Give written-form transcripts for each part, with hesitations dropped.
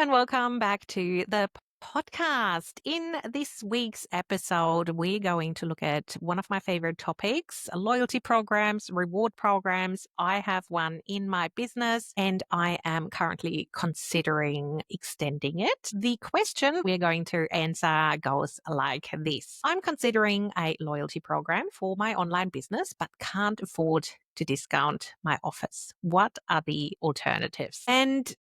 and welcome back to the podcast. In this week's episode, we're going to look at one of my favorite topics, loyalty programs, reward programs. I have one in my business and I am currently considering extending it. The question we're going to answer goes like this. I'm considering a loyalty program for my online business, but can't afford to discount my offers. What are the alternatives? And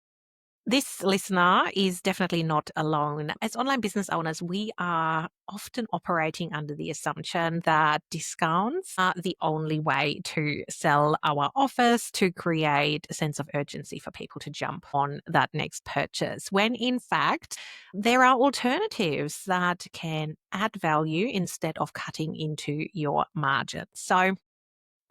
this listener is definitely not alone. As online business owners, we are often operating under the assumption that discounts are the only way to sell our offers, to create a sense of urgency for people to jump on that next purchase, when in fact, there are alternatives that can add value instead of cutting into your margin. So,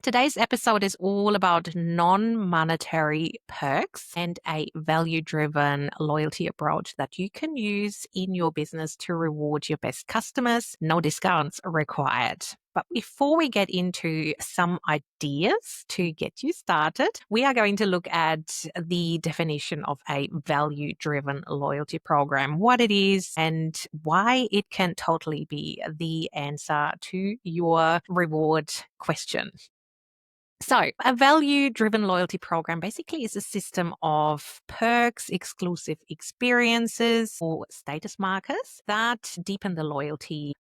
today's episode is all about non-monetary perks and a value-driven loyalty approach that you can use in your business to reward your best customers. No discounts required. But before we get into some ideas to get you started, we are going to look at the definition of a value-driven loyalty program, what it is and why it can totally be the answer to your reward question. So, a value driven loyalty program basically is a system of perks, exclusive experiences, or status markers that deepen the loyalty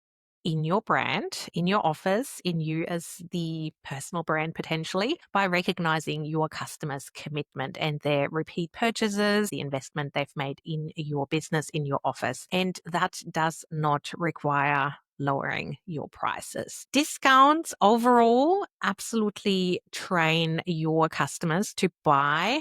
in your brand, in your offers, in you as the personal brand potentially, by recognizing your customers' commitment and their repeat purchases, the investment they've made in your business, in your offers. And that does not require lowering your prices. Discounts overall absolutely train your customers to buy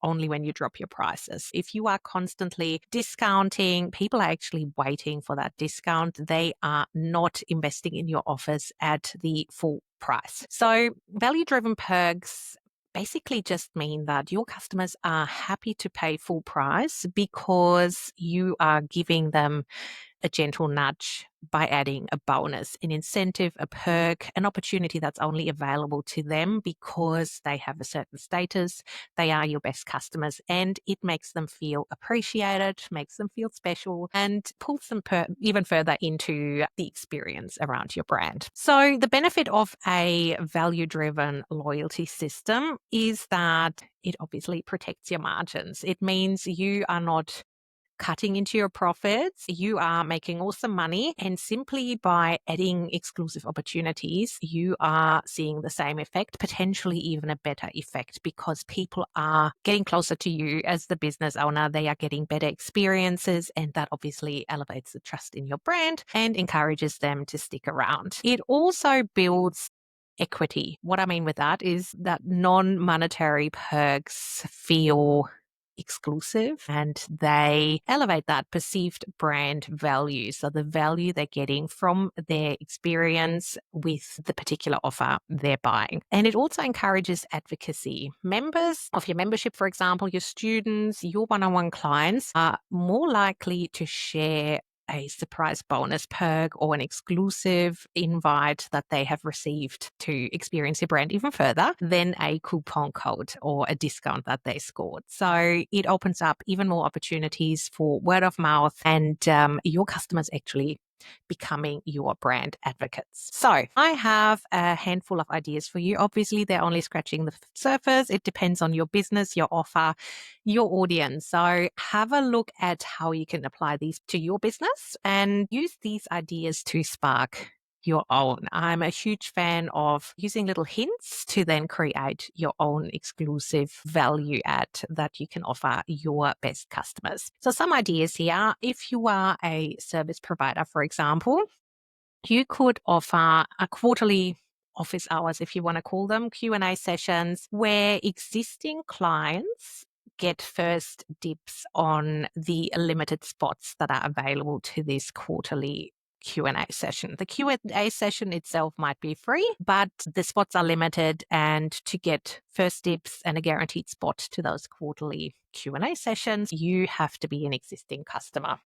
only when you drop your prices. If you are constantly discounting, people are actually waiting for that discount. They are not investing in your offers at the full price. So value-driven perks basically just mean that your customers are happy to pay full price because you are giving them a gentle nudge by adding a bonus, an incentive, a perk, an opportunity that's only available to them because they have a certain status, they are your best customers, and it makes them feel appreciated, makes them feel special, and pulls them even further into the experience around your brand. So the benefit of a value-driven loyalty system is that it obviously protects your margins. It means you are not cutting into your profits, you are making awesome money. And simply by adding exclusive opportunities, you are seeing the same effect, potentially even a better effect, because people are getting closer to you as the business owner. They are getting better experiences, and that obviously elevates the trust in your brand and encourages them to stick around. It also builds equity. What I mean with that is that non-monetary perks feel exclusive and they elevate that perceived brand value. So the value they're getting from their experience with the particular offer they're buying. And it also encourages advocacy. Members of your membership, for example, your students, your one-on-one clients are more likely to share a surprise bonus perk or an exclusive invite that they have received to experience your brand even further than a coupon code or a discount that they scored. So it opens up even more opportunities for word of mouth and your customers actually becoming your brand advocates. So I have a handful of ideas for you. Obviously, they're only scratching the surface. It depends on your business, your offer, your audience. So have a look at how you can apply these to your business and use these ideas to spark your own. I'm a huge fan of using little hints to then create your own exclusive value add that you can offer your best customers. So some ideas here. If you are a service provider, for example, you could offer a quarterly office hours, if you want to call them, Q&A sessions where existing clients get first dibs on the limited spots that are available to this quarterly Q&A session. The Q&A session itself might be free, but the spots are limited, and to get first dibs and a guaranteed spot to those quarterly Q&A sessions, you have to be an existing customer.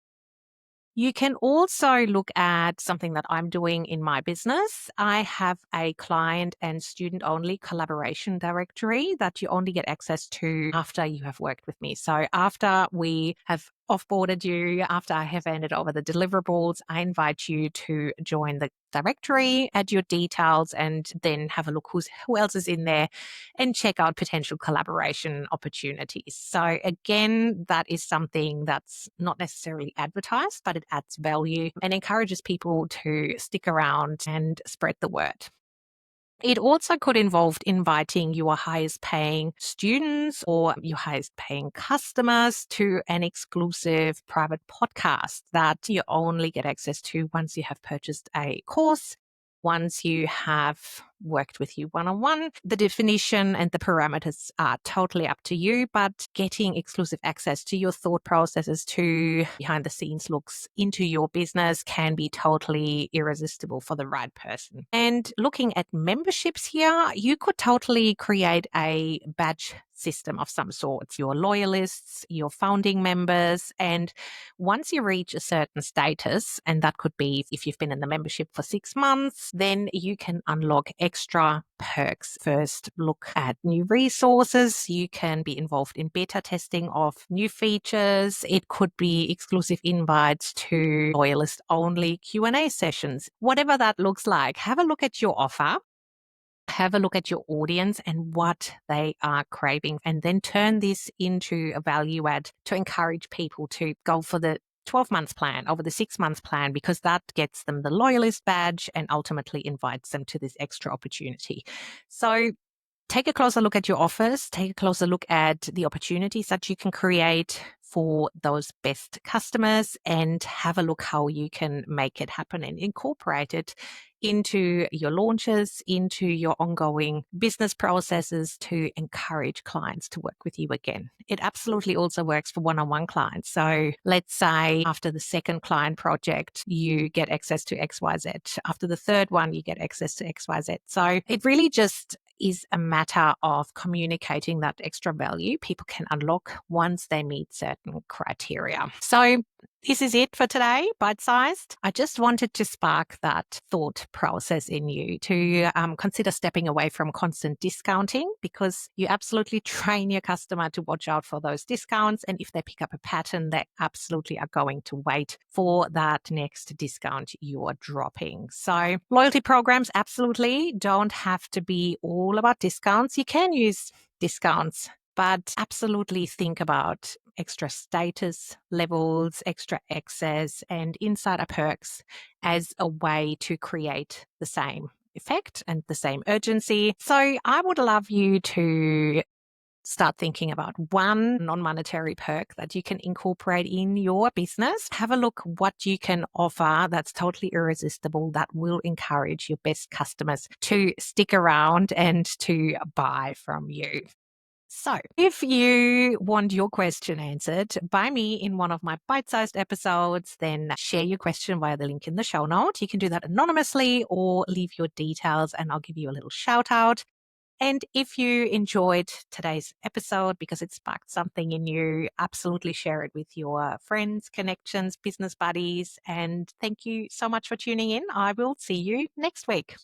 You can also look at something that I'm doing in my business. I have a client and student only collaboration directory that you only get access to after you have worked with me. So after we have offboarded you, after I have handed over the deliverables, I invite you to join the directory, add your details, and then have a look who else is in there and check out potential collaboration opportunities. So again, that is something that's not necessarily advertised, but it adds value and encourages people to stick around and spread the word. It also could involve inviting your highest paying students or your highest paying customers to an exclusive private podcast that you only get access to once you have purchased a course, once you have worked with you one-on-one. The definition and the parameters are totally up to you, but getting exclusive access to your thought processes, to behind the scenes looks into your business can be totally irresistible for the right person. And looking at memberships here, you could totally create a badge system of some sort, your loyalists, your founding members. And once you reach a certain status, and that could be if you've been in the membership for 6 months, then you can unlock extra perks. First, look at new resources. You can be involved in beta testing of new features. It could be exclusive invites to loyalist only Q&A sessions. Whatever that looks like, have a look at your offer. Have a look at your audience and what they are craving, and then turn this into a value add to encourage people to go for the 12-month plan over the 6-month plan, because that gets them the loyalist badge and ultimately invites them to this extra opportunity. So take a closer look at your offers, take a closer look at the opportunities that you can create for those best customers, and have a look how you can make it happen and incorporate it into your launches, into your ongoing business processes to encourage clients to work with you again. It absolutely also works for one-on-one clients. So let's say after the second client project, you get access to XYZ. After the third one, you get access to XYZ. So it really just is a matter of communicating that extra value people can unlock once they meet certain criteria. So this is it for today, bite-sized. I just wanted to spark that thought process in you to consider stepping away from constant discounting, because you absolutely train your customer to watch out for those discounts. And if they pick up a pattern, they absolutely are going to wait for that next discount you're dropping. So loyalty programs absolutely don't have to be all about discounts. You can use discounts, but absolutely think about extra status levels, extra access, and insider perks as a way to create the same effect and the same urgency. So I would love you to start thinking about one non-monetary perk that you can incorporate in your business. Have a look what you can offer that's totally irresistible, that will encourage your best customers to stick around and to buy from you. So, if you want your question answered by me in one of my bite-sized episodes, then share your question via the link in the show note. You can do that anonymously or leave your details and I'll give you a little shout out. And if you enjoyed today's episode because it sparked something in you, absolutely share it with your friends, connections, business buddies. And thank you so much for tuning in. I will see you next week.